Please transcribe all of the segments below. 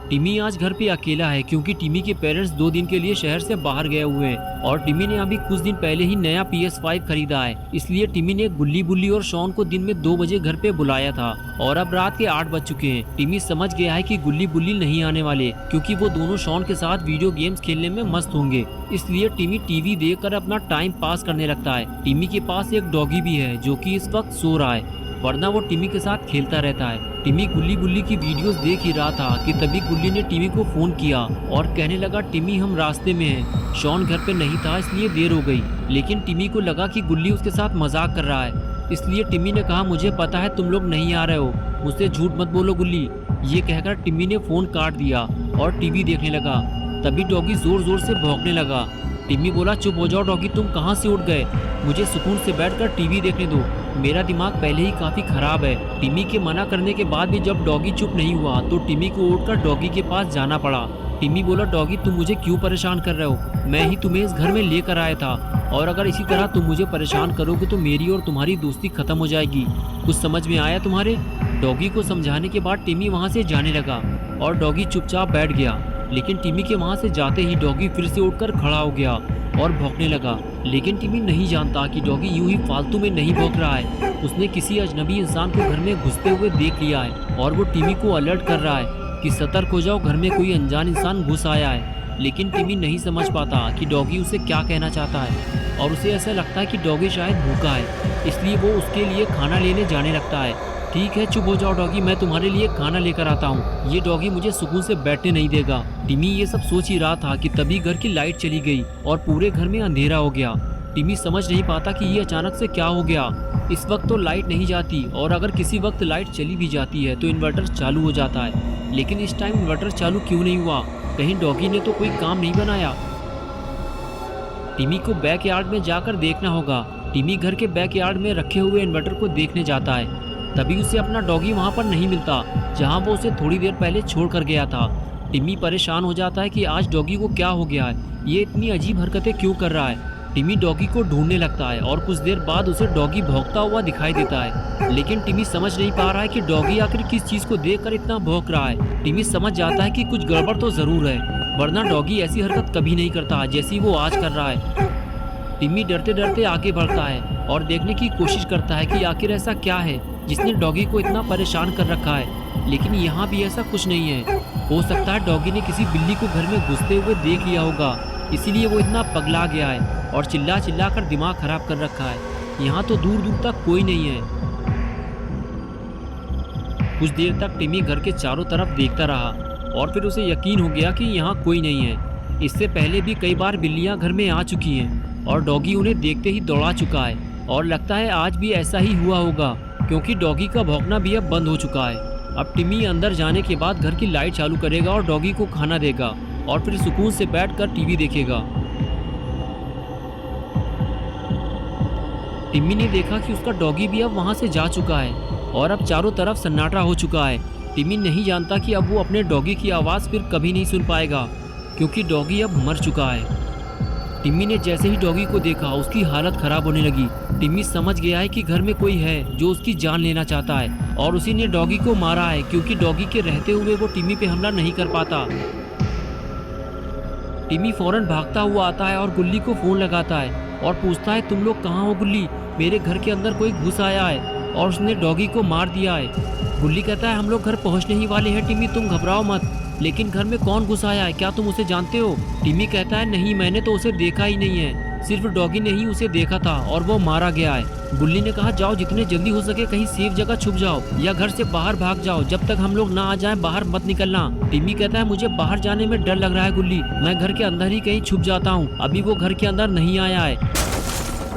टिमी आज घर पे अकेला है क्योंकि टिमी के पेरेंट्स 2 दिन के लिए शहर से बाहर गए हुए हैं और टिमी ने अभी कुछ दिन पहले ही नया PS5 खरीदा है। इसलिए टिमी ने गुल्ली बुल्ली और शॉन को दिन में 2 बजे घर पे बुलाया था और अब रात के 8 बज चुके हैं। टिमी समझ गया है कि गुल्ली बुल्ली नहीं आने वाले क्योंकि वो दोनों शॉन के साथ वीडियो गेम्स खेलने में मस्त होंगे। इसलिए टिमी टीवी देखकर अपना टाइम पास करने लगता है। टिमी के पास एक डॉगी भी है जो कि इस वक्त सो रहा है, वरना वो टिमी के साथ खेलता रहता है। टिमी गुल्ली बुल्ली की वीडियोस देख ही रहा था कि तभी गुल्ली ने टिमी को फोन किया और कहने लगा, टिमी हम रास्ते में हैं। शॉन घर पे नहीं था इसलिए देर हो गई, लेकिन टिमी को लगा कि गुल्ली उसके साथ मजाक कर रहा है। इसलिए टिमी ने कहा, मुझे पता है तुम लोग नहीं आ रहे हो, मुझसे झूठ मत बोलो गुल्ली। ये कहकर टिमी ने फोन काट दिया और टीवी देखने लगा। तभी डॉगी जोर जोर से भौंकने लगा। टिमी बोला, चुप हो जाओ डॉगी, तुम कहाँ से उठ गए, मुझे सुकून से बैठकर टीवी देखने दो, मेरा दिमाग पहले ही काफी खराब है। टिमी के मना करने के बाद भी जब डॉगी चुप नहीं हुआ तो टिमी को उठकर डॉगी के पास जाना पड़ा। टिमी बोला, डॉगी तुम मुझे क्यों परेशान कर रहे हो, मैं ही तुम्हें इस घर में लेकर आया था और अगर इसी तरह तुम मुझे परेशान करोगे तो मेरी और तुम्हारी दोस्ती खत्म हो जाएगी। कुछ समझ में आया तुम्हारे? डॉगी को समझाने के बाद टिमी वहाँ से जाने लगा और डॉगी चुपचाप बैठ गया। लेकिन टिमी के वहाँ से जाते ही डॉगी फिर से उठकर खड़ा हो गया और भौंकने लगा। लेकिन टिमी नहीं जानता कि डॉगी यूं ही फालतू में नहीं भौंक रहा है, उसने किसी अजनबी इंसान को घर में घुसते हुए देख लिया है और वो टिमी को अलर्ट कर रहा है कि सतर्क हो जाओ, घर में कोई अनजान इंसान घुस आया है। लेकिन टिमी नहीं समझ पाता कि डॉगी उसे क्या कहना चाहता है और उसे ऐसा लगता है कि डॉगी शायद भूखा है, इसलिए वो उसके लिए खाना लेने जाने लगता है। ठीक है, चुप हो जाओ डॉगी, मैं तुम्हारे लिए खाना लेकर आता हूँ, ये डॉगी मुझे सुकून से बैठने नहीं देगा। टिमी ये सब सोच ही रहा था कि तभी घर की लाइट चली गई और पूरे घर में अंधेरा हो गया। टिमी समझ नहीं पाता कि ये अचानक से क्या हो गया। इस वक्त तो लाइट नहीं जाती और अगर किसी वक्त लाइट चली भी जाती है तो इन्वर्टर चालू हो जाता है, लेकिन इस टाइम इन्वर्टर चालू क्यों नहीं हुआ? कहीं डॉगी ने तो कोई काम नहीं बनाया। टिमी को बैकयार्ड में जाकर देखना होगा। टिमी घर के बैकयार्ड में रखे हुए इन्वर्टर को देखने जाता है। तभी उसे अपना डॉगी वहाँ पर नहीं मिलता जहाँ वो उसे थोड़ी देर पहले छोड़ कर गया था। टिमी परेशान हो जाता है कि आज डॉगी को क्या हो गया है, ये इतनी अजीब हरकतें क्यों कर रहा है। टिमी डॉगी को ढूंढने लगता है और कुछ देर बाद उसे डॉगी भौंकता हुआ दिखाई देता है, लेकिन टिमी समझ नहीं पा रहा है कि डॉगी आखिर किस चीज़ को देखकर इतना भौंक रहा है। टिमी समझ जाता है कि कुछ गड़बड़ तो ज़रूर है, वरना डॉगी ऐसी हरकत कभी नहीं करता जैसी वो आज कर रहा है। टिमी डरते डरते आगे बढ़ता है और देखने की कोशिश करता है कि आखिर ऐसा क्या है जिसने डॉगी को इतना परेशान कर रखा है, लेकिन यहाँ भी ऐसा कुछ नहीं है। हो सकता है डॉगी ने किसी बिल्ली को घर में घुसते हुए देख लिया होगा, इसीलिए वो इतना पगला गया है और चिल्ला चिल्ला कर दिमाग खराब कर रखा है। यहाँ तो दूर दूर तक कोई नहीं है। कुछ देर तक टिमी घर के चारों तरफ देखता रहा और फिर उसे यकीन हो गया कि यहाँ कोई नहीं है। इससे पहले भी कई बार बिल्लियाँ घर में आ चुकी हैं और डॉगी उन्हें देखते ही दौड़ा चुका है और लगता है आज भी ऐसा ही हुआ होगा क्योंकि डॉगी का भौंकना भी अब बंद हो चुका है। अब टिमी अंदर जाने के बाद घर की लाइट चालू करेगा और डॉगी को खाना देगा और फिर सुकून से बैठकर टीवी देखेगा। टिमी ने देखा कि उसका डॉगी भी अब वहां से जा चुका है और अब चारों तरफ सन्नाटा हो चुका है। टिमी नहीं जानता कि अब वो अपने डॉगी की आवाज़ फिर कभी नहीं सुन पाएगा क्योंकि डॉगी अब मर चुका है। टिमी ने जैसे ही डॉगी को देखा उसकी हालत खराब होने लगी। टिमी समझ गया है कि घर में कोई है जो उसकी जान लेना चाहता है और उसी ने डॉगी को मारा है क्योंकि डॉगी के रहते हुए वो टिमी पे हमला नहीं कर पाता। टिमी फौरन भागता हुआ आता है और गुल्ली को फोन लगाता है और पूछता है, तुम लोग कहाँ हो गुल्ली, मेरे घर के अंदर कोई घुस आया है और उसने डॉगी को मार दिया है। गुल्ली कहता है, हम लोग घर पहुँचने ही वाले हैं टिमी, तुम घबराओ मत, लेकिन घर में कौन घुस आया है, क्या तुम उसे जानते हो? टिमी कहता है, नहीं मैंने तो उसे देखा ही नहीं है, सिर्फ डॉगी ने ही उसे देखा था और वो मारा गया है। गुल्ली ने कहा, जाओ जितने जल्दी हो सके कहीं सेफ जगह छुप जाओ या घर से बाहर भाग जाओ, जब तक हम लोग ना आ जाएं बाहर मत निकलना। टिमी कहता है, मुझे बाहर जाने में डर लग रहा है गुल्ली, मैं घर के अंदर ही कहीं छुप जाता हूँ, अभी वो घर के अंदर नहीं आया है।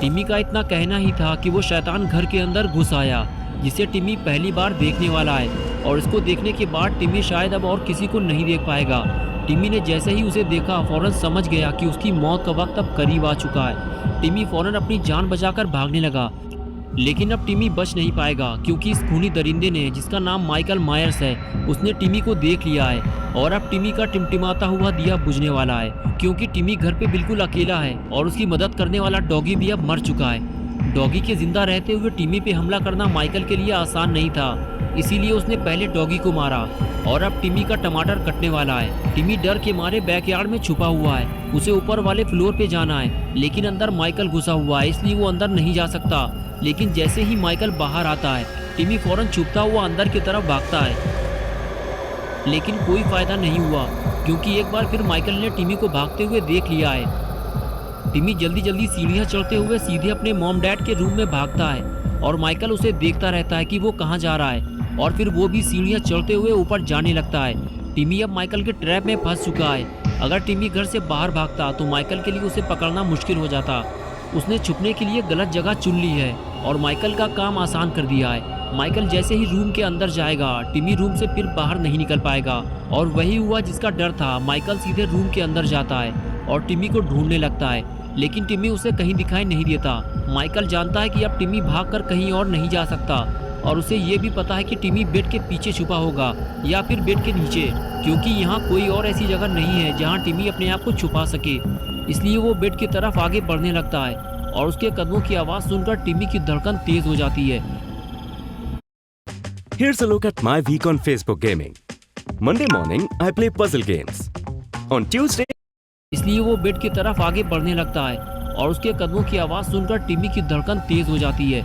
टिमी का इतना कहना ही था कि वो शैतान घर के अंदर घुस आया जिसे टिमी पहली बार देखने वाला है और इसको देखने के बाद टिमी शायद अब और किसी को नहीं देख पाएगा। टिमी ने जैसे ही उसे देखा फौरन समझ गया कि उसकी मौत का वक्त अब करीब आ चुका है। टिमी फौरन अपनी जान बचाकर भागने लगा, लेकिन अब टिमी बच नहीं पाएगा क्योंकि इस खूनी दरिंदे ने, जिसका नाम माइकल मायर्स है, उसने टिमी को देख लिया है और अब टिमी का टिमटिमाता हुआ दिया बुझने वाला है क्योंकि टिमी घर पे बिल्कुल अकेला है और उसकी मदद करने वाला डॉगी भी अब मर चुका है। डॉगी के जिंदा रहते हुए टिमी पे हमला करना माइकल के लिए आसान नहीं था, इसीलिए उसने पहले डॉगी को मारा और अब टिमी का टमाटर कटने वाला है। टिमी डर के मारे बैकयार्ड में छुपा हुआ है। उसे ऊपर वाले फ्लोर पे जाना है, लेकिन अंदर माइकल घुसा हुआ है, इसलिए वो अंदर नहीं जा सकता। लेकिन जैसे ही माइकल बाहर आता है, टिमी फौरन छुपता हुआ अंदर की तरफ भागता है। लेकिन कोई फायदा नहीं हुआ, क्योंकि एक बार फिर माइकल ने टिमी को भागते हुए देख लिया है। टिमी जल्दी जल्दी सीढ़ियां चढ़ते हुए सीधे अपने मॉम डैड के रूम में भागता है और माइकल उसे देखता रहता है कि वो कहाँ जा रहा है, और फिर वो भी सीढ़ियां चढ़ते हुए ऊपर जाने लगता है। टिमी अब माइकल के ट्रैप में फंस चुका है। अगर टिमी घर से बाहर भागता तो माइकल के लिए उसे पकड़ना मुश्किल हो जाता। उसने छुपने के लिए गलत जगह चुन ली है और माइकल का काम आसान कर दिया है। माइकल जैसे ही रूम के अंदर जाएगा, टिमी रूम से फिर बाहर नहीं निकल पाएगा, और वही हुआ जिसका डर था। माइकल सीधे रूम के अंदर जाता है और टिमी को ढूंढने लगता है, लेकिन टिमी उसे कहीं दिखाई नहीं देता। माइकल जानता है कि अब टिमी भागकर कहीं और नहीं जा सकता, और उसे ये भी पता है कि टिमी बेड के पीछे छुपा होगा या फिर बेड के नीचे, क्योंकि यहाँ कोई और ऐसी जगह नहीं है जहाँ टिमी अपने आप को छुपा सके। इसलिए वो बेड की तरफ आगे बढ़ने लगता है और उसके कदमों की आवाज़ सुनकर टिमी की धड़कन तेज हो जाती है। Here's a look at my week on Facebook Gaming. Monday morning, I play puzzle games. On Tuesday, इसलिए वो बेड की तरफ आगे बढ़ने लगता है और उसके कदमों की आवाज़ सुनकर टिमी की धड़कन तेज हो जाती है।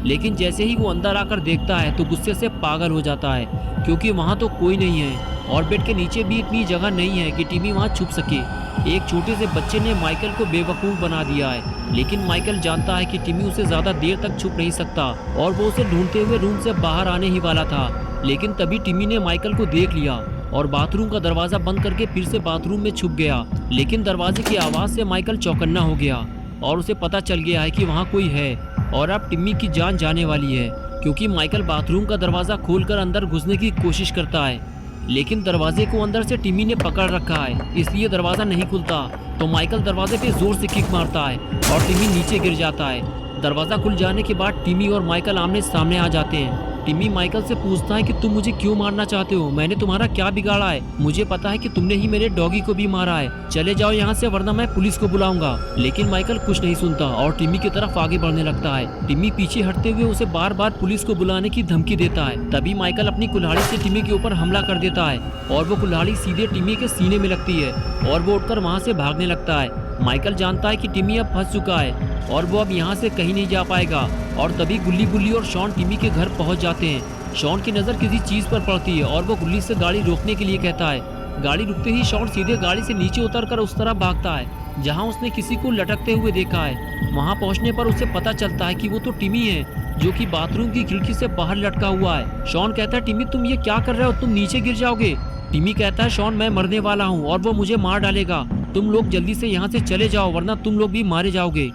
लेकिन जैसे ही वो अंदर आकर देखता है तो गुस्से से पागल हो जाता है, क्योंकि वहाँ तो कोई नहीं है और बेड के नीचे भी इतनी जगह नहीं है कि टिमी वहाँ छुप सके। एक छोटे से बच्चे ने माइकल को बेवकूफ़ बना दिया है, लेकिन माइकल जानता है कि टिमी उसे ज़्यादा देर तक छुप नहीं सकता और वो उसे ढूंढते हुए रूम से बाहर आने ही वाला था। लेकिन तभी टिमी ने माइकल को देख लिया और बाथरूम का दरवाज़ा बंद करके फिर से बाथरूम में छुप गया। लेकिन दरवाजे की आवाज़ से माइकल चौकन्ना हो गया और उसे पता चल गया है कि वहाँ कोई है और अब टिमी की जान जाने वाली है, क्योंकि माइकल बाथरूम का दरवाज़ा खोलकर अंदर घुसने की कोशिश करता है। लेकिन दरवाजे को अंदर से टिमी ने पकड़ रखा है, इसलिए दरवाज़ा नहीं खुलता। तो माइकल दरवाजे पे जोर से किक मारता है और टिमी नीचे गिर जाता है। दरवाज़ा खुल जाने के बाद टिमी और माइकल आमने सामने आ जाते हैं। टिमी माइकल से पूछता है कि तुम मुझे क्यों मारना चाहते हो, मैंने तुम्हारा क्या बिगाड़ा है? मुझे पता है कि तुमने ही मेरे डॉगी को भी मारा है, चले जाओ यहाँ से वरना मैं पुलिस को बुलाऊंगा। लेकिन माइकल कुछ नहीं सुनता और टिमी की तरफ आगे बढ़ने लगता है। टिमी पीछे हटते हुए उसे बार बार पुलिस को बुलाने की धमकी देता है। तभी माइकल अपनी कुल्हाड़ी से टिमी के ऊपर हमला कर देता है और वो कुल्हाड़ी सीधे टिमी के सीने में लगती है और वो उठकर वहाँ से भागने लगता है। माइकल जानता है कि टिमी अब फंस चुका है और वो अब यहाँ से कहीं नहीं जा पाएगा, और तभी गुल्ली बुल्ली और शॉन टिमी के घर पहुँच जाते हैं। शॉन की नज़र किसी चीज़ पर पड़ती है और वो गुल्ली से गाड़ी रोकने के लिए कहता है। गाड़ी रुकते ही शॉन सीधे गाड़ी से नीचे उतरकर उस तरफ भागता है जहाँ उसने किसी को लटकते हुए देखा है। वहाँ पहुँचने पर उसे पता चलता है कि वो तो टिमी है, जो कि बाथरूम की खिड़की से बाहर लटका हुआ है। शॉन कहता है, टिमी तुम ये क्या कर रहे हो, तुम नीचे गिर जाओगे। टिमी कहता है, शॉन मैं मरने वाला हूँ और वो मुझे मार डालेगा, तुम लोग जल्दी से यहाँ से चले जाओ वरना तुम लोग भी मारे जाओगे।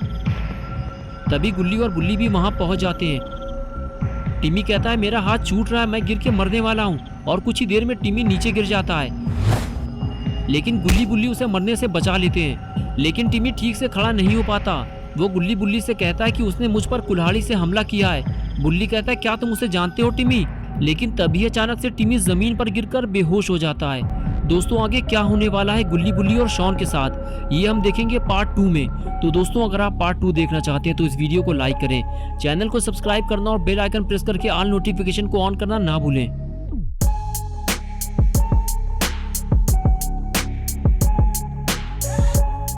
तभी गुल्ली और बुल्ली भी वहाँ पहुँच जाते हैं। टिमी कहता है, मेरा हाथ छूट रहा है, मैं गिर के मरने वाला हूँ, और कुछ ही देर में टिमी नीचे गिर जाता है। लेकिन गुल्ली बुल्ली उसे मरने से बचा लेते हैं, लेकिन टिमी ठीक से खड़ा नहीं हो पाता। वो गुल्ली बुल्ली से कहता है कि उसने मुझ पर कुल्हाड़ी से हमला किया है। बुल्ली कहता है, क्या तुम उसे जानते हो टिमी? लेकिन तभी अचानक से टिमी जमीन पर गिरकर बेहोश हो जाता है। दोस्तों आगे क्या होने वाला है गुल्ली बुल्ली और शॉन के साथ, ये हम देखेंगे पार्ट 2 में। तो दोस्तों अगर आप पार्ट 2 देखना चाहते हैं तो इस वीडियो को लाइक करें, चैनल को सब्सक्राइब करना और बेल आइकन प्रेस करके ऑल नोटिफिकेशन को ऑन करना ना भूलें।